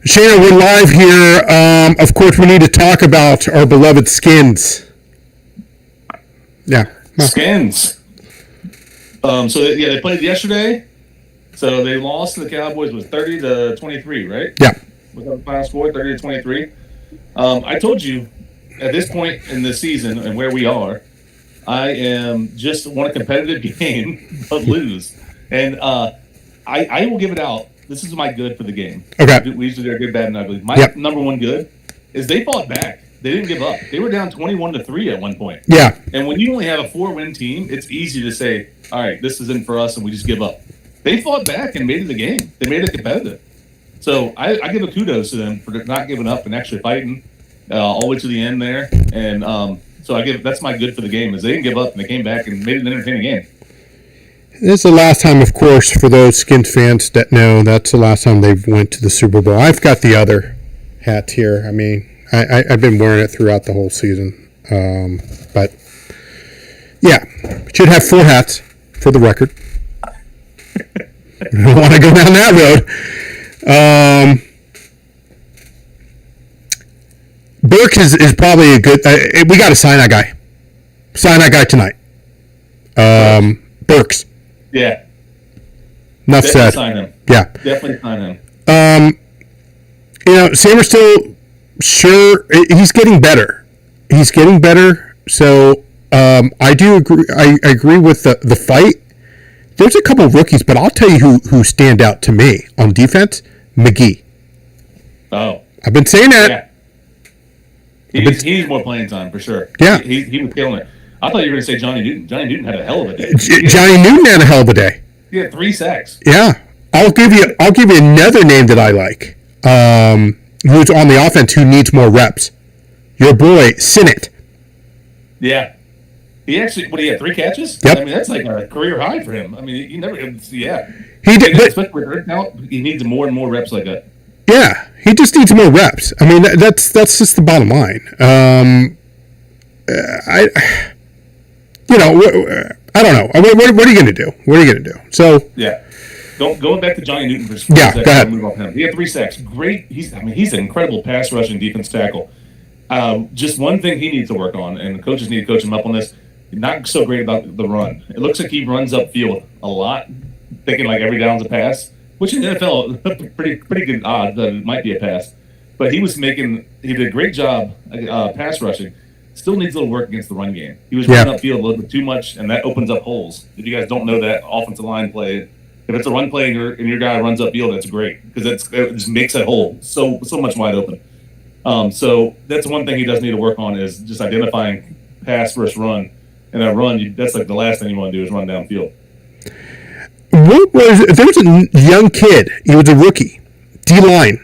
Shana, we're live here. Of course, we need to talk about our beloved Skins. Yeah. Skins. They played yesterday. So they lost to the Cowboys with 30-23, right? Yeah. Was that the final score, 30-23? I told you at this point in the season and where we are, I am just want a competitive game but lose. And I will give it out. This is my good for the game. Okay. We usually do good, bad, and ugly. My number one good is they fought back. They didn't give up. They were down 21-3 at one point. Yeah. And when you only have a 4-win team, it's easy to say, all right, this isn't for us, and we just give up. They fought back and made it a game. They made it competitive. So I give a kudos to them for not giving up and actually fighting all the way to the end there. And that's my good for the game is they didn't give up and they came back and made it an entertaining game. This is the last time, of course, for those Skins fans that know, that's the last time they've went to the Super Bowl. I've got the other hat here. I mean, I've been wearing it throughout the whole season. But, yeah, should have 4 hats for the record. I don't want to go down that road. Burks is probably a good... we got to sign that guy. Sign that guy tonight. Burks. Yeah. Enough said. Sign him. Yeah. Definitely sign him. Sam is still sure he's getting better. He's getting better. So I do agree. I agree with the fight. There's a couple of rookies, but I'll tell you who stand out to me on defense. McGee. Oh. I've been saying that. Yeah. He needs more playing time for sure. Yeah. He was killing it. I thought you were going to say Johnny Newton. Johnny Newton had a hell of a day. Johnny Newton had a hell of a day. He had 3 sacks. Yeah. I'll give you another name that I like. Who's on the offense who needs more reps. Your boy, Sinnott. Yeah. He actually, he had 3 catches? Yep. I mean, that's like a career high for him. I mean, he never, yeah. He did, but especially with Earth now, he needs more and more reps like that. Yeah, he just needs more reps. I mean, that's just the bottom line. I don't know. I mean, what are you going to do? What are you going to do? So yeah, going back to Johnny Newton for a second. Go ahead. Move off him. He had 3 sacks. Great. He's an incredible pass rushing defense tackle. Just one thing he needs to work on, and the coaches need to coach him up on this. Not so great about the run. It looks like he runs upfield a lot, thinking like every down's a pass, which in the NFL pretty good odds that it might be a pass. But he did a great job pass rushing. Still needs a little work against the run game. He was running upfield a little bit too much, and that opens up holes. If you guys don't know that offensive line play, if it's a run play and your guy runs upfield, that's great because it just makes that hole so much wide open. So that's one thing he does need to work on is just identifying pass versus run. And that run, that's like the last thing you want to do is run downfield. There was a young kid. He was a rookie, D-line.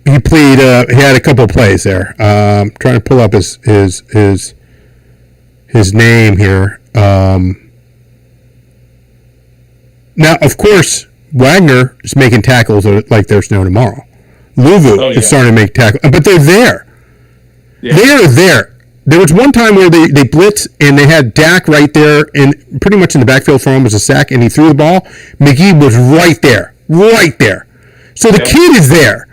He played. He had a couple of plays there. Trying to pull up his name here. Now, of course, Wagner is making tackles like there's no tomorrow. Louvu is starting to make tackles, but they're there. Yeah. They are there. There was one time where they blitzed and they had Dak right there and pretty much in the backfield for him was a sack and he threw the ball. McGee was right there. So the kid is there.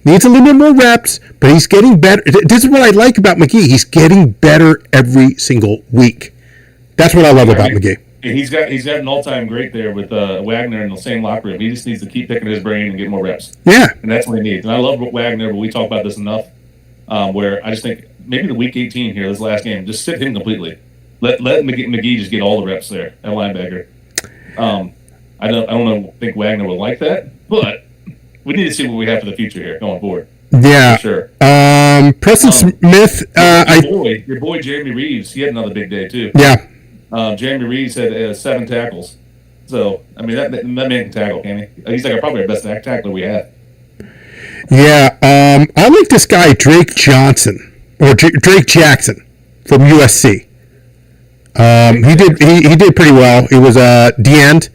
Needs a little bit more reps, but he's getting better. This is what I like about McGee. He's getting better every single week. That's what I love about McGee. He's got an all-time great there with Wagner in the same locker room. He just needs to keep picking his brain and get more reps. Yeah. And that's what he needs. And I love Wagner, but we talk about this enough where I just think maybe the week 18 here, this last game, just sit him completely. Let McGee just get all the reps there at linebacker. I don't think Wagner would like that, but we need to see what we have for the future here going forward. Yeah. For sure. Preston Smith. Your boy Jeremy Reeves, he had another big day too. Yeah. Jeremy Reeves had 7 tackles. So, I mean, that man can tackle, can he? He's like probably our best tackler we have. Yeah. I like this guy, Drake Jackson from USC. He did pretty well. He was D-end.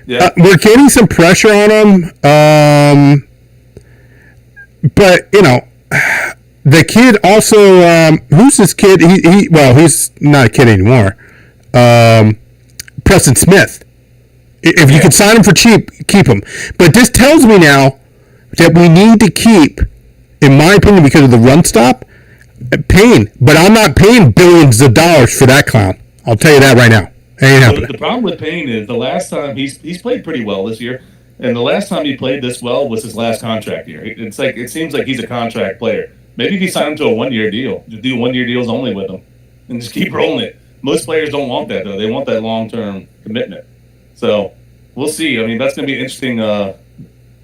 Yeah. We're getting some pressure on him. But, the kid also, who's this kid? He's not a kid anymore. Preston Smith. If you can sign him for cheap, keep him. But this tells me now that we need to keep, in my opinion, because of the run stop, paying. But I'm not paying billions of dollars for that clown. I'll tell you that right now. Ain't happening. The problem with Payne is the last time he's played pretty well this year, and the last time he played this well was his last contract year. It seems like he's a contract player. Maybe if you sign him to a 1-year deal, just do 1-year deals only with him, and just keep rolling it. Most players don't want that though; they want that long-term commitment. So we'll see. I mean, that's going to be an interesting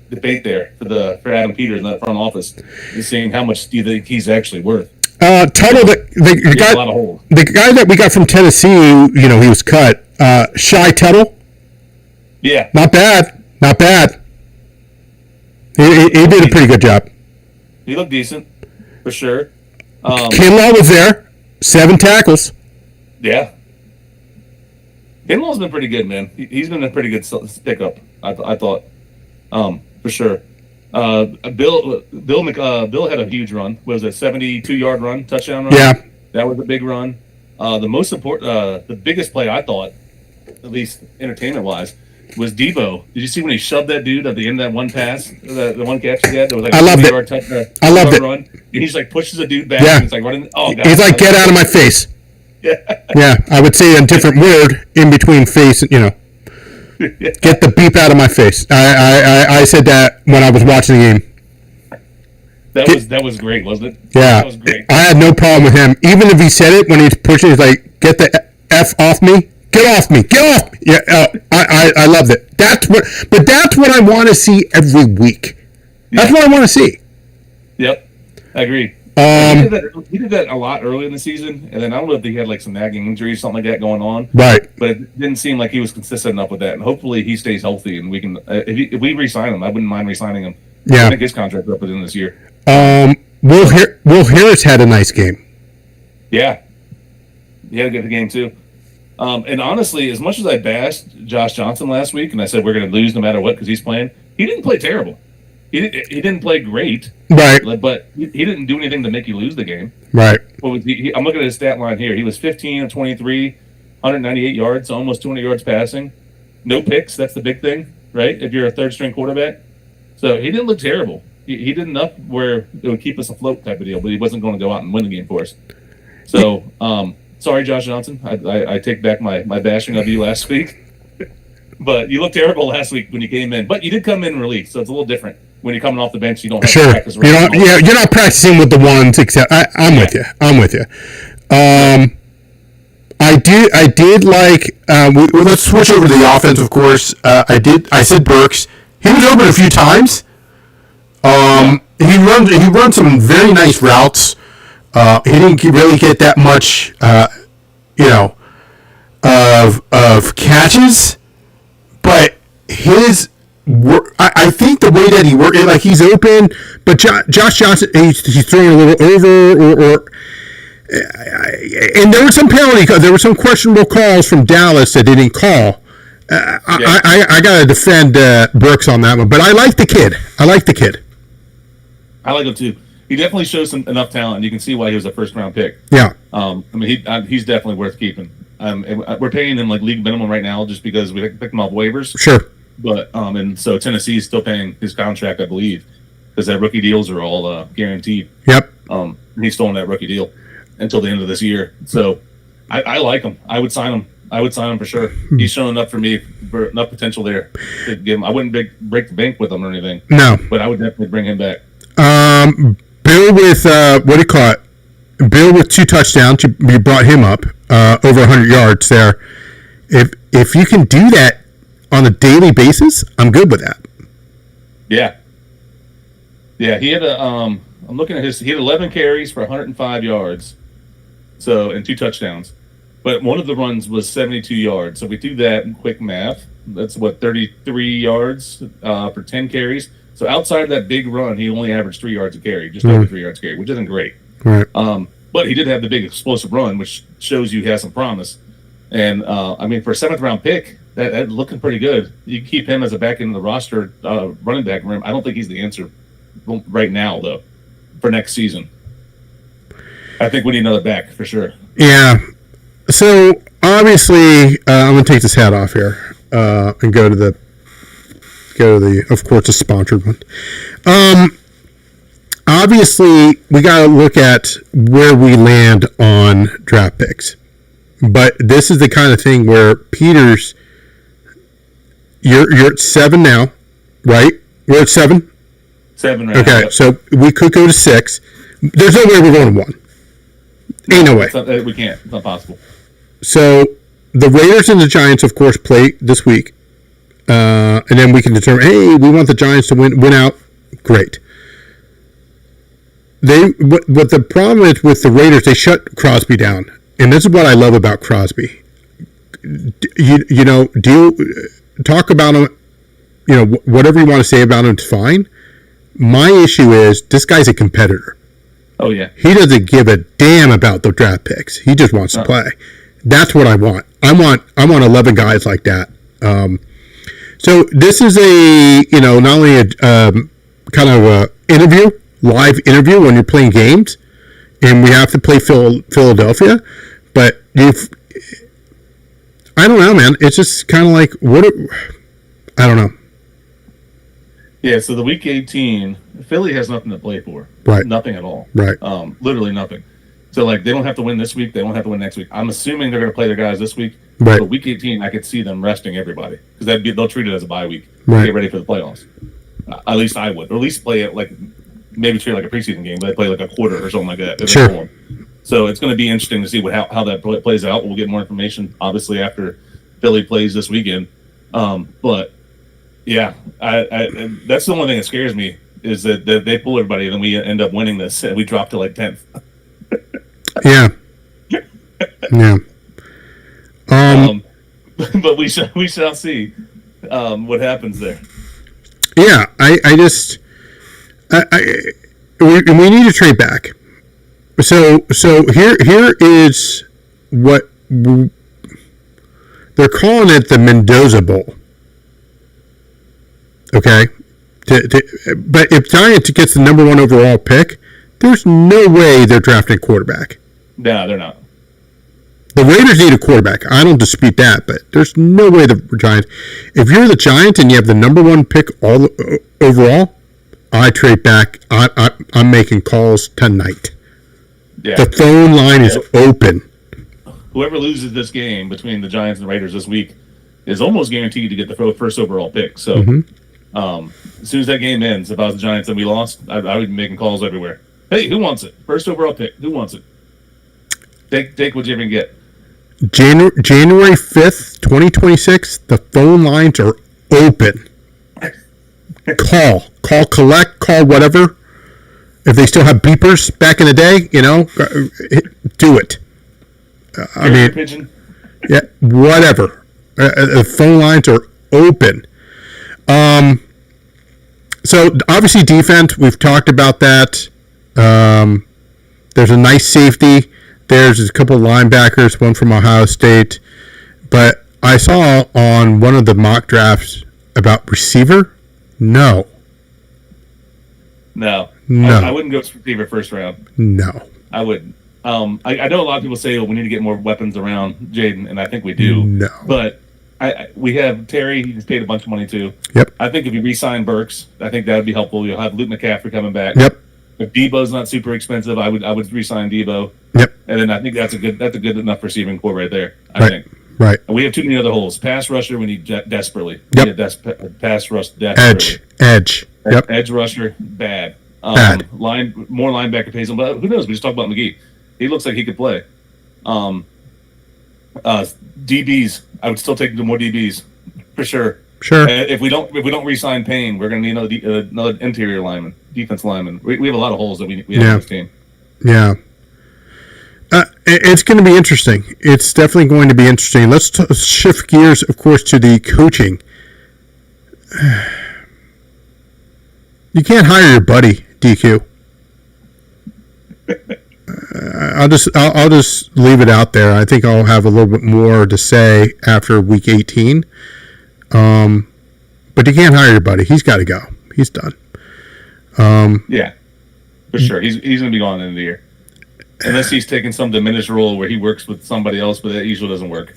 debate there for Adam Peters in that front office, just seeing how much do you think he's actually worth. Tuttle, the guy that we got from Tennessee, he was cut. Shy Tuttle. Yeah. Not bad. He did a pretty good job. He looked decent, for sure. Kinlaw was there. 7 tackles. Yeah. Kinlaw's been pretty good, man. He's been a pretty good pickup, I thought, for sure. Bill had a huge run. What was it, 72-yard run, touchdown run? Yeah, that was a big run. The biggest play I thought, at least entertainment-wise, was Debo. Did you see when he shoved that dude at the end of that one pass, the one catch he had? That was like I loved it. I loved it. Run. And he just pushes a dude back. Yeah. And he's like running. Oh, God. He's like, get out of my face. Yeah. Yeah, I would say a different word in between face, Get the beep out of my face. I said that when I was watching the game. That was great, wasn't it? Yeah. That was great. I had no problem with him. Even if he said it when he's pushing, he's like, get the F off me. Get off me. Get off me. Yeah, I loved it. That's what I want to see every week. That's what I want to see. Yep. I agree. He did that a lot early in the season, and then I don't know if he had like some nagging injuries, something like that going on. Right. But it didn't seem like he was consistent enough with that, and hopefully he stays healthy, and we can. If we re-sign him, I wouldn't mind re-signing him. Yeah. I think his contract up within this year. Will Harris had a nice game. Yeah. He had a good game too. And honestly, as much as I bashed Josh Johnson last week, and I said we're going to lose no matter what because he's playing, he didn't play terrible. He didn't play great, right? But he didn't do anything to make you lose the game, right? What was I'm looking at his stat line here. He was 15 of 23, 198 yards, so almost 200 yards passing, no picks. That's the big thing, right? If you're a third string quarterback, so he didn't look terrible. He did enough where it would keep us afloat type of deal, but he wasn't going to go out and win the game for us. So, sorry, Josh Johnson. I take back my bashing of you last week. But you looked terrible last week when you came in. But you did come in relief, so it's a little different. When you're coming off the bench, you don't have to practice. You're not practicing with the ones, except I'm with you. I did like. Let's switch over to the offense, of course. I said Burks. He was open a few times. He runs some very nice routes. He didn't really get that much, of catches, but his work. I think the way that he worked, like he's open, but Josh Johnson, he's throwing a little over, and there were some penalty calls. There were some questionable calls from Dallas that they didn't call. I gotta defend Brooks on that one, but I like the kid. I like him too. He definitely shows enough talent. You can see why he was a first-round pick. Yeah. He's definitely worth keeping. We're paying him like league minimum right now just because we picked him off waivers. Sure. But and so Tennessee's still paying his contract, I believe, because that rookie deals are all guaranteed. Yep. He's still on that rookie deal until the end of this year. So I like him. I would sign him for sure. He's shown enough for me, for enough potential there to give him. I wouldn't break the bank with him or anything. No. But I would definitely bring him back. Bill with what do you call it? Bill with 2 touchdowns. You brought him up over 100 yards there. If you can do that on a daily basis, I'm good with that. Yeah. Yeah, he had I'm looking at he had 11 carries for 105 yards. So, and 2 touchdowns. But one of the runs was 72 yards. So if we do that in quick math, that's 33 yards for 10 carries. So outside of that big run, he only averaged 3 yards a carry, just over 3 yards a carry, which isn't great. Right. But he did have the big explosive run, which shows you he has some promise. And for a 7th-round pick, that looking pretty good. You can keep him as a back end of the roster running back room. I don't think he's the answer right now, though, for next season. I think we need another back for sure. Yeah. So obviously, I'm going to take this hat off here and go to the, of course, the sponsored one. Obviously, we got to look at where we land on draft picks. But this is the kind of thing where Peters, you're at 7 now, right? We're at 7? 7 right okay, now. So we could go to 6. There's no way we're going to 1. Ain't no way. We can't. It's not possible. So the Raiders and the Giants, of course, play this week. And then we can determine, hey, we want the Giants to win out. Great. What the problem is with the Raiders, they shut Crosby down. And this is what I love about Crosby. Talk about him, whatever you want to say about him, it's fine. My issue is this guy's a competitor. Oh, yeah. He doesn't give a damn about the draft picks. He just wants to play. That's what I want. I want 11 guys like that. So this is not only a kind of a live interview when you're playing games, and we have to play Philadelphia, but I don't know, man. It's just kind of like I don't know. Yeah, so the week 18, Philly has nothing to play for. Right. Nothing at all. Right. Literally nothing. So, they don't have to win this week. They don't have to win next week. I'm assuming they're going to play their guys this week. Right. But week 18, I could see them resting everybody because they'll treat it as a bye week. Right. Get ready for the playoffs. At least I would. Or at least play it maybe treat it like a preseason game, but they play like a quarter or something like that. Sure. So it's going to be interesting to see how that plays out. We'll get more information, obviously, after Philly plays this weekend. But, yeah, I that's the only thing that scares me is that they pull everybody and then we end up winning this and we drop to 10th. Yeah. Yeah. But we shall see what happens there. Yeah, we need to trade back. So here is what they're calling it, the Mendoza Bowl. Okay, but if Giants gets the number 1 overall pick, there's no way they're drafting quarterback. No, they're not. The Raiders need a quarterback. I don't dispute that, but there's no way the Giants. If you're the Giants and you have the number 1 pick overall, I trade back. I'm making calls tonight. Yeah. The phone line is open. Whoever loses this game between the Giants and the Raiders this week is almost guaranteed to get the first overall pick. So as soon as that game ends, if I was the Giants and we lost, I would be making calls everywhere. Hey, who wants it? First overall pick. Who wants it? Take what you can get. January 5th, 2026, the phone lines are open. Call, collect, call whatever. If they still have beepers back in the day, do it. Pigeon. Yeah, whatever. The phone lines are open. So obviously defense, we've talked about that. There's a nice safety. There's a couple of linebackers, one from Ohio State. But I saw on one of the mock drafts about receiver. No. I wouldn't go receiver first round. No. I wouldn't. I know a lot of people say, we need to get more weapons around Jaden, and I think we do. No. But we have Terry. He's paid a bunch of money too. Yep. I think if you re-sign Burks, I think that would be helpful. You'll have Luke McCaffrey coming back. Yep. If Debo's not super expensive, I would re-sign Debo. Yep. And then I think that's a good enough receiving core right there. I think. Right. And we have too many other holes. Pass rusher, we need desperately. Yep. We need pass rush desperately. Edge. Yep. Edge rusher, bad. Bad. More linebacker pays him, but who knows? We just talked about McGee. He looks like he could play. DBs, I would still take more DBs for sure. Sure. If we don't re-sign Payne, we're going to need another interior lineman, defense lineman. We have a lot of holes that we have on this team. Yeah. It's going to be interesting. It's definitely going to be interesting. Let's shift gears, of course, to the coaching. You can't hire your buddy, DQ. I'll just leave it out there. I think I'll have a little bit more to say after week 18. But you can't hire your buddy. He's got to go. He's done. Yeah, for sure. He's going to be gone at the end of the year. Unless he's taking some diminished role where he works with somebody else, but that usually doesn't work.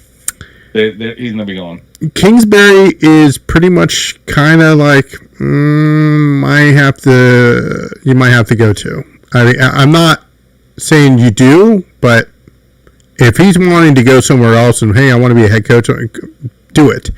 He's going to be gone. Kingsbury is pretty much kind of like, You might have to go to. I'm not saying you do, but if he's wanting to go somewhere else and, hey, I want to be a head coach, do it.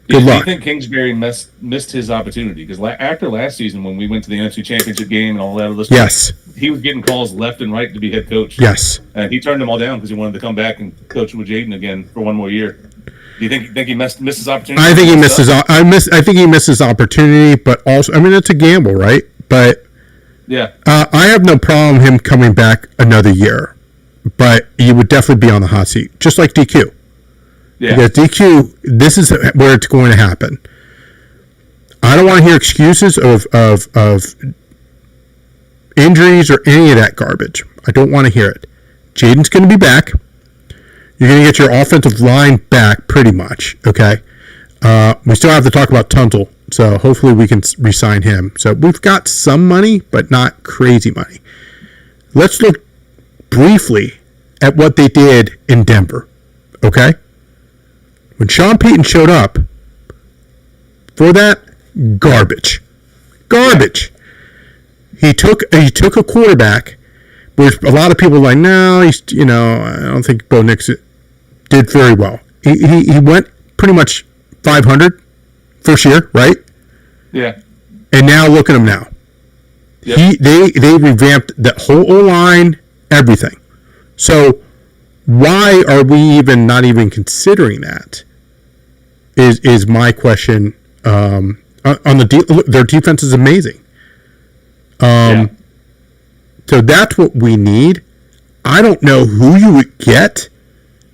Good luck. I think Kingsbury missed his opportunity because after last season, when we went to the NFC Championship game and all that other stuff, yes, he was getting calls left and right to be head coach. Yes, and he turned them all down because he wanted to come back and coach with Jaden again for one more year. Do you think he missed his opportunity? I think he missed his. I think he missed his opportunity, but also, I mean, it's a gamble, right? But yeah, I have no problem him coming back another year, but he would definitely be on the hot seat, just like DQ. Yeah. Because DQ, this is where it's going to happen. I don't want to hear excuses of injuries or any of that garbage. I don't want to hear it. Jaden's going to be back. You're going to get your offensive line back pretty much, okay? We still have to talk about Tunzel, so hopefully we can re-sign him. So we've got some money, but not crazy money. Let's look briefly at what they did in Denver, okay? When Sean Payton showed up, for that, garbage. He took a quarterback, which a lot of people are like, no, I don't think Bo Nix did very well. He went pretty much 500 first year, right? Yeah. And now look at him now. Yep. They revamped the whole O-line, everything. So why are we even not even considering that? Is my question. On their defense is amazing. So that's what we need. I don't know who you would get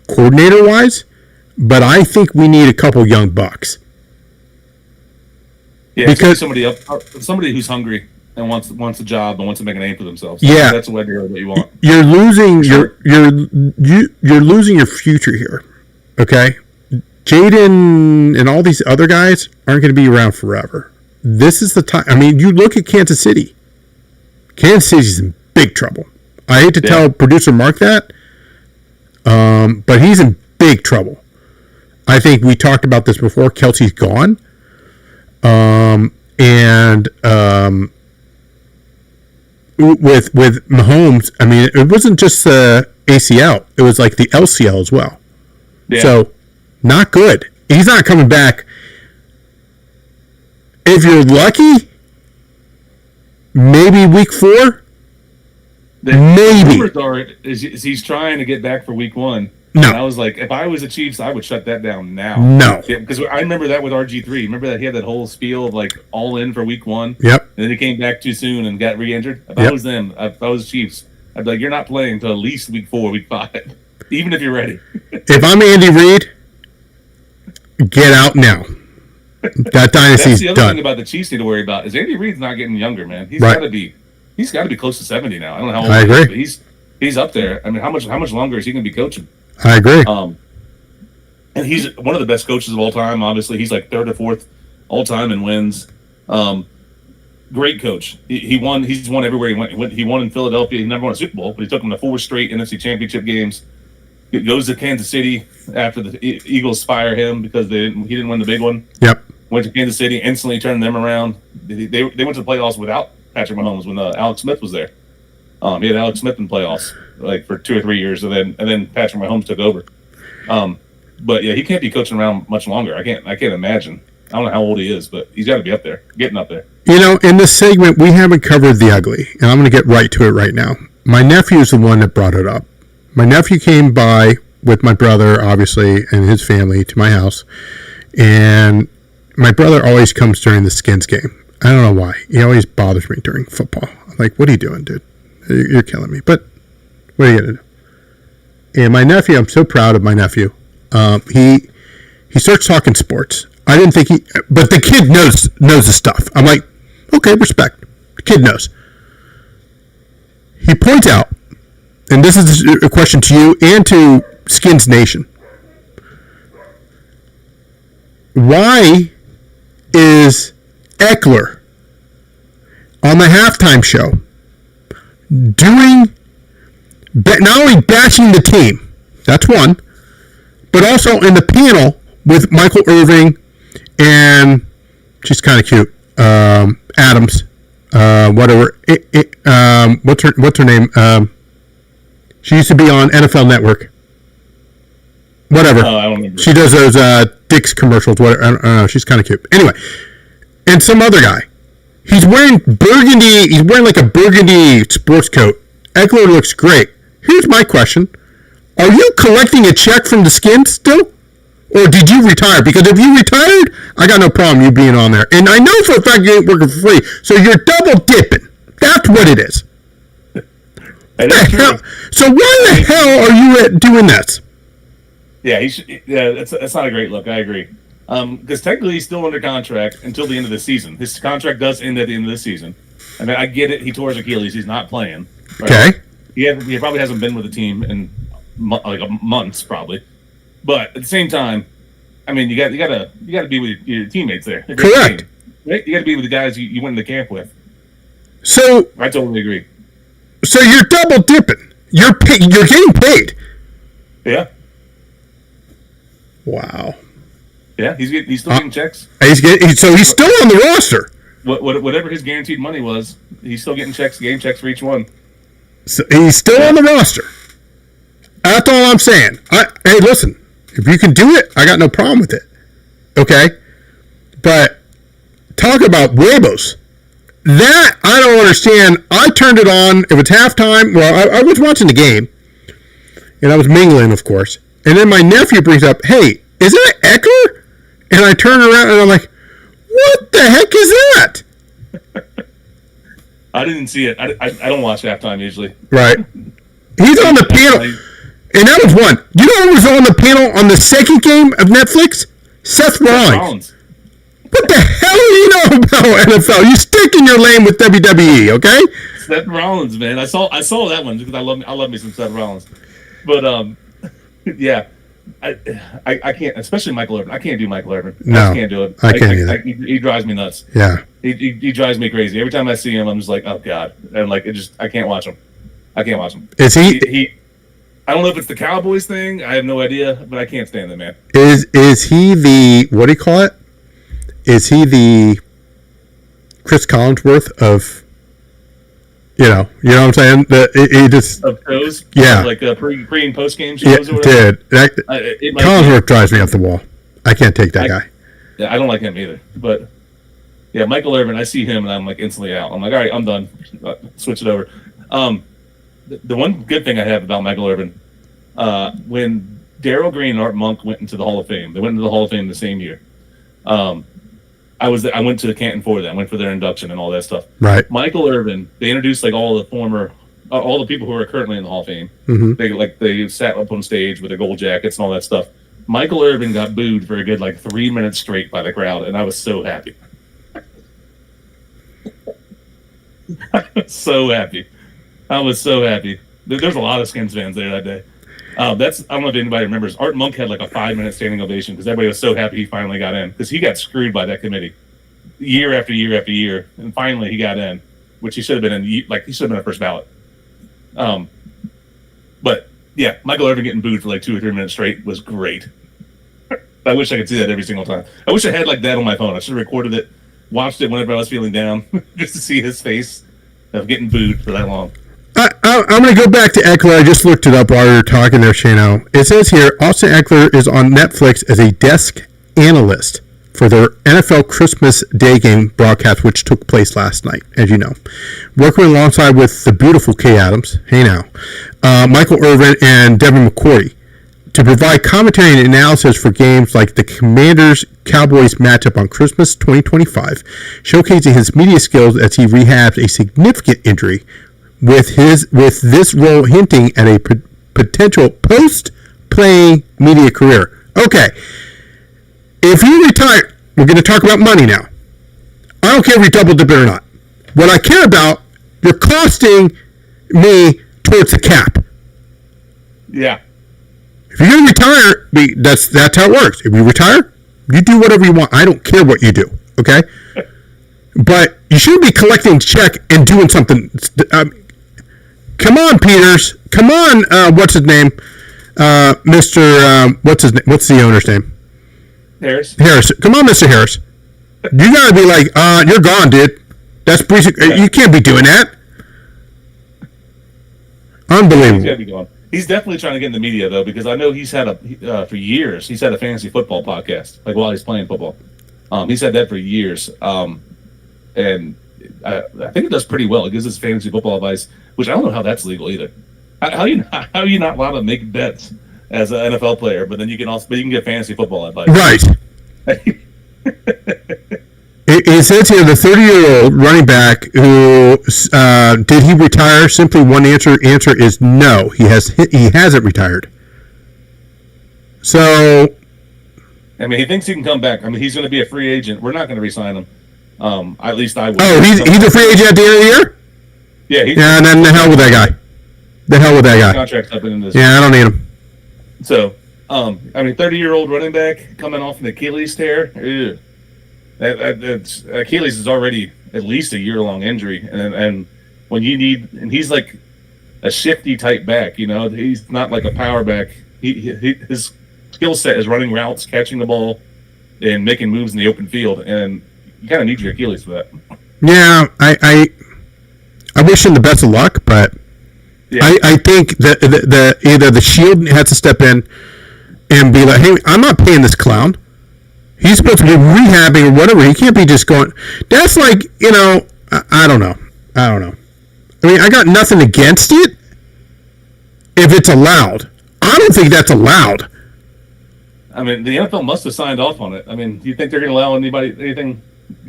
coordinator wise, but I think we need a couple young bucks. Yeah, because somebody who's hungry and wants a job and wants to make a name for themselves. Yeah, that's what you want. You're losing you're losing your future here. Okay. Jaden and all these other guys aren't going to be around forever. This is the time. I mean, you look at Kansas City. Kansas City's in big trouble. I hate to tell producer Mark that, but he's in big trouble. I think we talked about this before. Kelsey's gone. And with Mahomes, I mean, it wasn't just the ACL. It was like the LCL as well. Yeah. So, not good. He's not coming back. If you're lucky, maybe week 4. Maybe. The rumors are is he's trying to get back for week 1. No. And I was like, if I was the Chiefs, I would shut that down now. No. Because I remember that with RG3. Remember that he had that whole spiel of like all in for week 1? Yep. And then he came back too soon and got re-injured. If I was them, if I was Chiefs, I'd be like, you're not playing until at least week 4, week 5. Even if you're ready. If I'm Andy Reid, get out now. That dynasty's done. That's the other thing about the Chiefs need to worry about is Andy Reid's not getting younger, man. He's got to be close to 70 now. I don't know how old I agree. He is, but he's up there. I mean, how much longer is he going to be coaching? I agree. And he's one of the best coaches of all time. Obviously, he's like 3rd or 4th all time in wins. Great coach. He won. He's won everywhere he went. He won in Philadelphia. He never won a Super Bowl, but he took them to 4 straight NFC Championship games. He goes to Kansas City after the Eagles fire him because he didn't win the big one. Yep. Went to Kansas City, instantly turned them around. They went to the playoffs without Patrick Mahomes when Alex Smith was there. He had Alex Smith in playoffs like for 2 or 3 years, and then Patrick Mahomes took over. But yeah, he can't be coaching around much longer. I can't imagine. I don't know how old he is, but he's got to be up there, getting up there. You know, in this segment, we haven't covered the ugly, and I'm going to get right to it right now. My nephew is the one that brought it up. My nephew came by with my brother, obviously, and his family to my house, and my brother always comes during the Skins game. I don't know why. He always bothers me during football. I'm like, what are you doing, dude? You're killing me. But what are you going to do? And my nephew, I'm so proud of my nephew. He starts talking sports. I didn't think but the kid knows the stuff. I'm like, okay, respect. The kid knows. He points out, and this is a question to you and to Skins Nation. Why is Eckler on the halftime show not only bashing the team, that's one, but also in the panel with Michael Irving and she's kind of cute, Adams, whatever. What's her name? She used to be on NFL Network. Whatever. Oh, I don't remember. She does those Dick's commercials. Whatever. I don't know. She's kind of cute. Anyway, and some other guy. He's wearing burgundy. He's wearing like a burgundy sports coat. Eckler looks great. Here's my question: are you collecting a check from the Skins still? Or did you retire? Because if you retired, I got no problem you being on there. And I know for a fact you ain't working for free. So you're double dipping. That's what it is. So why the hell are you doing this? Yeah, that's not a great look. I agree. Because technically he's still under contract until the end of the season. His contract does end at the end of the season. I mean, I get it. He tore his Achilles. He's not playing. Right? Okay. He probably hasn't been with the team in months, probably. But at the same time, I mean, you got to be with your teammates there. Correct. Right? You got to be with the guys you went into camp with. So I totally agree. So you're double dipping. You're getting paid. Yeah. Wow. Yeah, he's still getting checks. So he's still on the roster. Whatever his guaranteed money was, he's still getting game checks for each one. So he's still on the roster. That's all I'm saying. Hey, listen. If you can do it, I got no problem with it. Okay? But talk about huevos. That, I don't understand. I turned it on. It was halftime. Well, I was watching the game. And I was mingling, of course. And then my nephew brings up, hey, is that Eckler? And I turn around and I'm like, what the heck is that? I didn't see it. I don't watch halftime usually. Right. He's on the panel. And that was one. You know who was on the panel on the second game of Netflix? Seth Rollins. What the hell do you know about NFL? You stick in your lane with WWE, okay? Seth Rollins, man. I saw that one because I love me some Seth Rollins. But yeah, I can't, especially Michael Irvin. I can't do Michael Irvin. No, I just can't do it. I can't either. He drives me nuts. Yeah, he drives me crazy. Every time I see him, I'm just like, oh god, and like I can't watch him. Is he? I don't know if it's the Cowboys thing. I have no idea, but I can't stand the man. Is he the, what do you call it? Is he the Chris Collinsworth of, you know what I'm saying? He just of shows, yeah, like pre and post game shows. Yeah, or whatever. Collinsworth drives me off the wall. I can't take that guy. Yeah, I don't like him either. But yeah, Michael Irvin, I see him and I'm like instantly out. I'm like, all right, I'm done. Switch it over. The one good thing I have about Michael Irvin, when Darryl Green and Art Monk went into the Hall of Fame, they went into the Hall of Fame the same year. I went to the Canton for that. I went for their induction and all that stuff. Right. Michael Irvin, they introduced like all the people who are currently in the Hall of Fame. Mm-hmm. They sat up on stage with their gold jackets and all that stuff. Michael Irvin got booed for a good 3 minutes straight by the crowd, and I was so happy. I was so happy. There's a lot of Skins fans there that day. I don't know if anybody remembers. Art Monk had a 5-minute standing ovation because everybody was so happy he finally got in, because he got screwed by that committee year after year after year, and finally he got in, which he should have been in. He should have been a first ballot. But yeah, Michael Irvin getting booed for 2 or 3 minutes straight was great. I wish I could see that every single time. I wish I had that on my phone. I should have recorded it, watched it whenever I was feeling down, just to see his face of getting booed for that long. I'm going to go back to Eckler. I just looked it up while we were talking there, Shano. It says here, Austin Eckler is on Netflix as a desk analyst for their NFL Christmas Day game broadcast, which took place last night, as you know. Working alongside with the beautiful Kay Adams, hey now, Michael Irvin, and Devin McCourty to provide commentary and analysis for games like the Commanders-Cowboys matchup on Christmas 2025, showcasing his media skills as he rehabs a significant injury, with this role hinting at a potential post-playing media career. Okay, if you retire, we're going to talk about money now. I don't care if you double dip it or not. What I care about, you're costing me towards the cap. Yeah. If you're going to retire, that's how it works. If you retire, you do whatever you want. I don't care what you do, okay? But you shouldn't be collecting a check and doing something. Come on, Peters. Come on, what's his name? Mr. What's the owner's name? Harris. Come on, Mr. Harris. You got to be like, you're gone, dude. That's you can't be doing that. Unbelievable. He's got to be gone. He's definitely trying to get in the media though, because I know he's had for years. He's had a fantasy football podcast, like while he's playing football. He's had that for years, and I think it does pretty well. It gives us fantasy football advice, which I don't know how that's legal either. How are you not allowed to make bets as an NFL player, but then you can get fantasy football advice, right? It says here the 30-year-old running back who did he retire? Simply one answer. Answer is no. He hasn't retired. So, I mean, he thinks he can come back. I mean, he's going to be a free agent. We're not going to re-sign him. At least I would. Oh, he's a free agent at the end of the year. Yeah. And then the hell with that guy. The hell with that guy. Contract's up in this. Yeah, I don't need him. So, I mean, 30-year-old running back coming off an Achilles tear. Ew. Achilles is already at least a year-long injury, and when you need, and he's like a shifty type back, he's not like a power back. His skill set is running routes, catching the ball, and making moves in the open field, and you kind of need your Achilles for that. Yeah, I wish him the best of luck, but yeah. I think that either the Shield has to step in and be like, hey, I'm not paying this clown. He's supposed to be rehabbing or whatever. He can't be just going. That's like, I don't know. I mean, I got nothing against it if it's allowed. I don't think that's allowed. I mean, the NFL must have signed off on it. I mean, do you think they're going to allow anything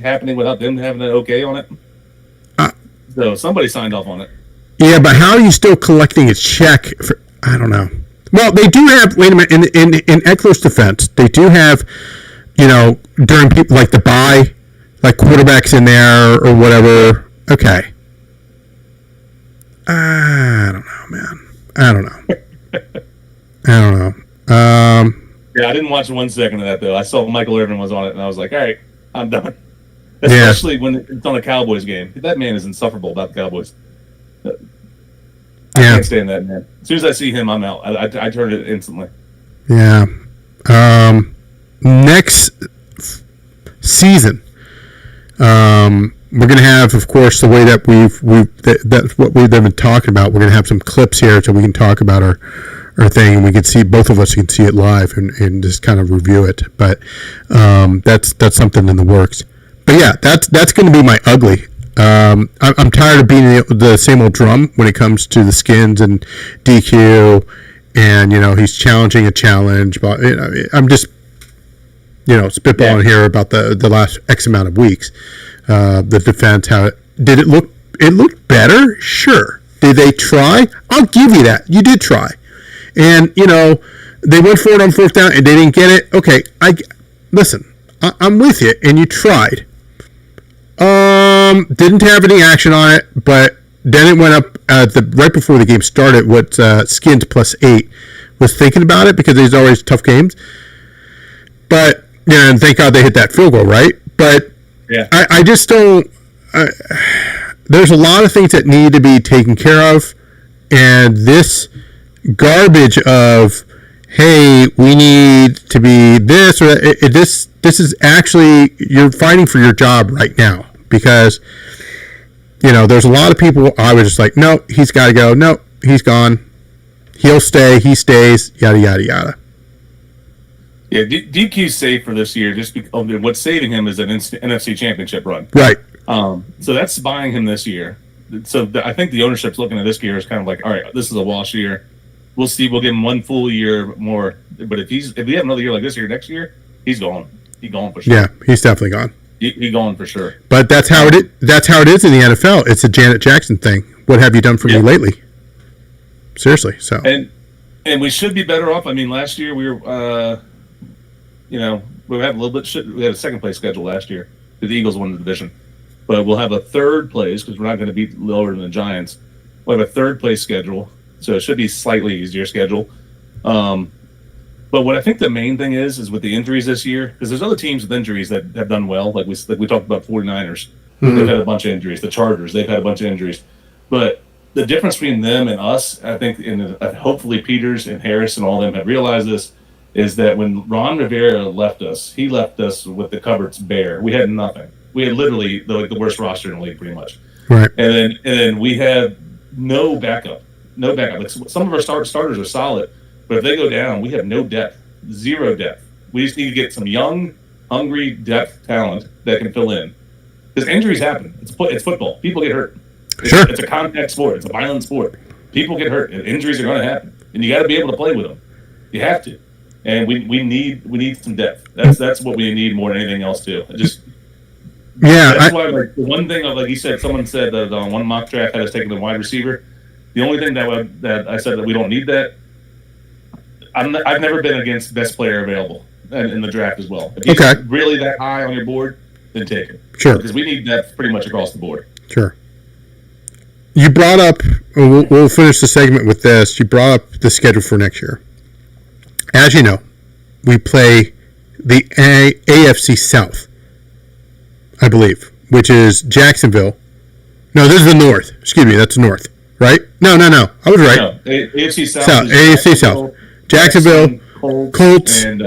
happening without them having an okay on it? So somebody signed off on it. Yeah, but how are you still collecting a check for? I don't know. Well, they do have. Wait a minute. In Eckler's defense, they do have. During people like the bye, like quarterbacks in there or whatever. Okay. I don't know, man. I don't know. Yeah, I didn't watch 1 second of that though. I saw Michael Irvin was on it, and I was like, all right, I'm done. Especially when it's on a Cowboys game. That man is insufferable about the Cowboys. I can't stand that man. As soon as I see him, I'm out. I turn it instantly. Yeah. Next season, we're going to have, of course, the way that that's what we've been talking about. We're going to have some clips here so we can talk about our thing, and we can see, both of us can see it live and just kind of review it. But that's something in the works. But yeah, that's going to be my ugly. I'm tired of beating the same old drum when it comes to the skins and DQ, and he's challenging a challenge. But I'm just spitballing here about the last X amount of weeks. The defense, did it look? It looked better, sure. Did they try? I'll give you that. You did try, and they went for it on 4th down and they didn't get it. Okay, listen. I'm with you, and you tried. Didn't have any action on it, but then it went up right before the game started. What Skins +8 was thinking about it, because there's always tough games. But and thank God they hit that field goal, right? But yeah, I just don't. There's a lot of things that need to be taken care of, and this garbage of, hey, we need to be this or this. This is actually, you're fighting for your job right now, because there's a lot of people. I was just like, no, he's got to go. No, he's gone. He'll stay. He stays. Yada yada yada. Yeah, DQ's safe for this year. Just because what's saving him is an NFC Championship run. Right. So that's buying him this year. So I think the ownership's looking at this year as kind of like, all right, this is a wash year. We'll see. We'll give him 1 full year more. But if we have another year like this year, next year, he's gone. He's gone for sure. Yeah, he's definitely gone. He's gone for sure. But that's how it is. That's how it is in the NFL. It's a Janet Jackson thing. What have you done for me lately? Seriously. So. And we should be better off. I mean, last year we were, we had a little bit. We had a 2nd place schedule last year. The Eagles won the division, but we'll have a 3rd place because we're not going to be lower than the Giants. We'll have a 3rd place schedule, so it should be slightly easier schedule. But what I think the main thing is with the injuries this year, because there's other teams with injuries that have done well, like we talked about 49ers. Mm-hmm. They've had a bunch of injuries. The Chargers, they've had a bunch of injuries. But the difference between them and us, I think, hopefully Peters and Harris and all of them have realized this, is that when Ron Rivera left us, he left us with the cupboards bare. We had nothing. We had literally the worst roster in the league, pretty much. Right. And then we had no backup. Like some of our starters are solid, but if they go down, we have no depth, zero depth. We just need to get some young, hungry depth talent that can fill in. Because injuries happen. It's football. People get hurt. It's a contact sport. It's a violent sport. People get hurt. And injuries are going to happen, and you got to be able to play with them. You have to. And we need some depth. That's what we need more than anything else too. That's why, like, the one thing, like you said, someone said that on one mock draft had us taking the wide receiver. The only thing that I said that we don't need that. I've never been against best player available in the draft as well. If he's really that high on your board, then take it. Sure. Because we need depth pretty much across the board. Sure. You brought up, we'll finish the segment with this. You brought up the schedule for next year. As you know, we play the AFC South, I believe, which is Jacksonville. No, this is the North. Excuse me, that's the North, right? No. I was right. No, AFC South. AFC South. Jacksonville, Colts, and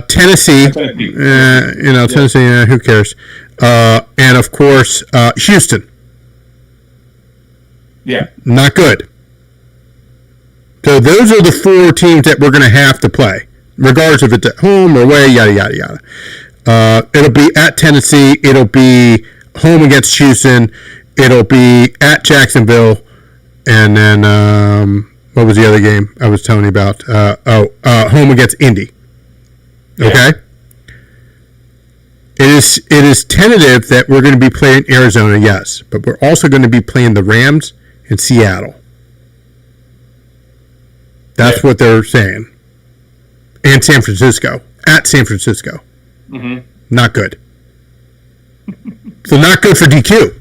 Tennessee. Tennessee. Tennessee. Who cares? And of course, Houston. Yeah. Not good. So those are the 4 teams that we're going to have to play, regardless if it's at home or away, yada, yada, yada. It'll be at Tennessee. It'll be home against Houston. It'll be at Jacksonville. And then, what was the other game I was telling you about? Home against Indy. Okay? Yeah. It is tentative that we're going to be playing Arizona, yes. But we're also going to be playing the Rams in Seattle. That's what they're saying. And San Francisco. At San Francisco. Mm-hmm. Not good. So not good for DQ.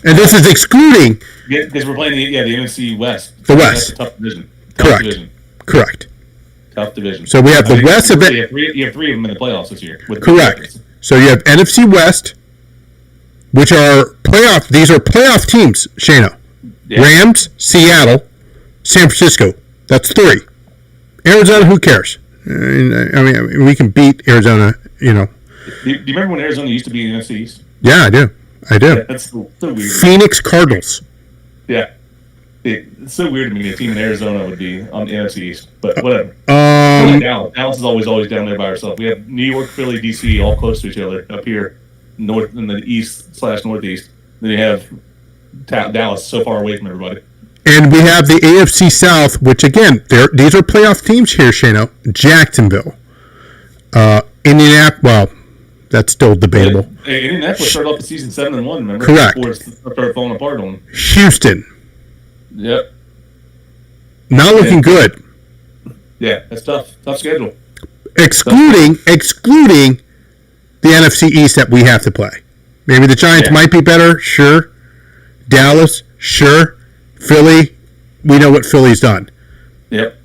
And this is excluding... Yeah, because we're playing the NFC West. The West. That's a tough division. Correct. Tough division. So we have the West of it. You have 3 of them in the playoffs this year. Correct. So you have NFC West, which are playoff... These are playoff teams, Shano. Yeah. Rams, Seattle, San Francisco. That's 3. Arizona, who cares? I mean, we can beat Arizona, Do you remember when Arizona used to be in the NFC East? Yeah, I do. Yeah, that's so weird. Phoenix Cardinals. Yeah. It's so weird to me a team in Arizona would be on the NFC East, but whatever. Dallas is always down there by herself. We have New York, Philly, DC all close to each other up here, north in the east/northeast. Then you have Dallas so far away from everybody. And we have the AFC South, which again, these are playoff teams here, Shano. Jacksonville, Indianapolis. Well, that's still debatable. Indianapolis started off the season 7-1. Remember? Correct. Before it started falling apart on them. Houston. Yep. Not looking good. Yeah, that's tough. Tough schedule. Excluding the NFC East that we have to play. Maybe the Giants might be better. Sure. Dallas. Sure. Philly, we know what Philly's done. Yep.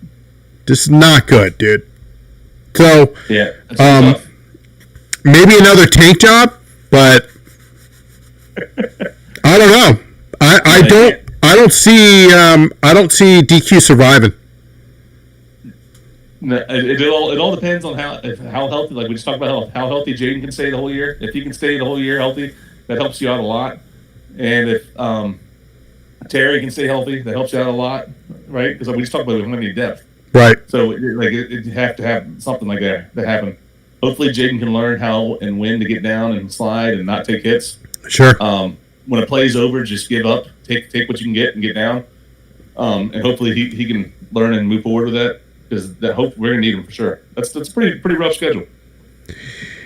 This is not good, dude. So, maybe another tank job, but I don't know. I don't see DQ surviving. No, it all depends on how healthy. Like we just talked about how healthy Jaden can stay the whole year. If he can stay the whole year healthy, that helps you out a lot. And if Terry can stay healthy, that helps you out a lot, right? Because we just talked about we don't need depth, right? So you have to have something like that happen. Hopefully, Jaden can learn how and when to get down and slide and not take hits. Sure. When a play's over, just give up, take what you can get and get down. And hopefully he can learn and move forward with that because we're gonna need him for sure. That's pretty rough schedule.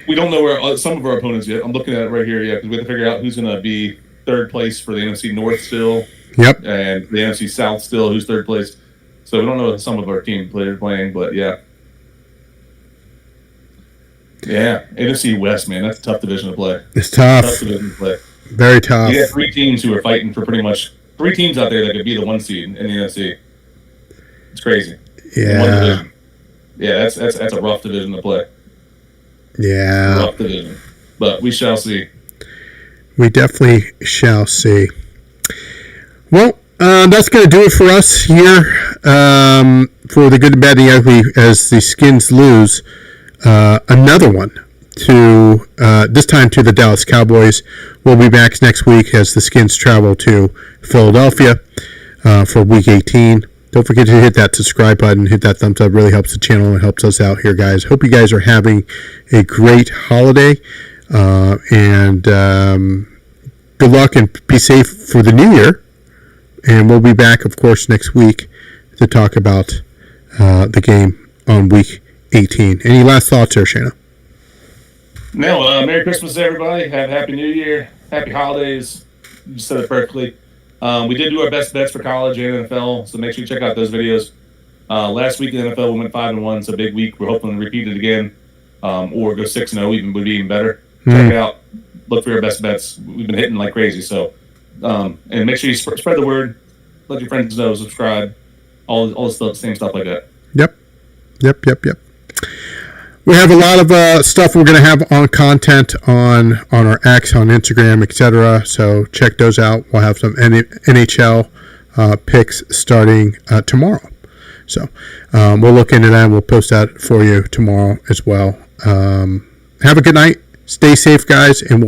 We don't know where some of our opponents yet. I'm looking at it right here, because we have to figure out who's gonna be third place for the NFC North still. Yep. And the NFC South still, who's third place. So we don't know some of our team players playing, but yeah. Yeah, NFC West, man, that's a tough division to play. It's tough. Tough division to play. Very tough. You got 3 teams who are fighting for pretty much 3 teams out there that could be the 1 seed in the NFC. It's crazy. Yeah. One division. Yeah, that's a rough division to play. Yeah. Rough division. But we shall see. We definitely shall see. Well, that's going to do it for us here for the good, the bad, and the ugly as the Skins lose another one to this time to the Dallas Cowboys. We'll be back next week as the Skins travel to Philadelphia for Week 18. Don't forget to hit that subscribe button, hit that thumbs up. It really helps the channel and helps us out here, guys. Hope you guys are having a great holiday, and good luck and be safe for the new year. And we'll be back, of course, next week to talk about the game on Week 18. Any last thoughts there, Shana? No, Merry Christmas, everybody. Have a Happy New Year. Happy holidays. You said it perfectly. We did do our best bets for college and NFL, so make sure you check out those videos. Last week in the NFL, we went 5-1. It's a big week. We're hoping to repeat it again, or go 6-0, even would be even better. Check it out. Look for your best bets. We've been hitting like crazy. So, and make sure you spread the word. Let your friends know. Subscribe. All the stuff, same stuff like that. Yep. We have a lot of stuff we're going to have on content on our X, on Instagram, etc. So check those out. We'll have some NHL picks starting tomorrow. So we'll look into that and we'll post that for you tomorrow as well. Have a good night. Stay safe, guys, and we'll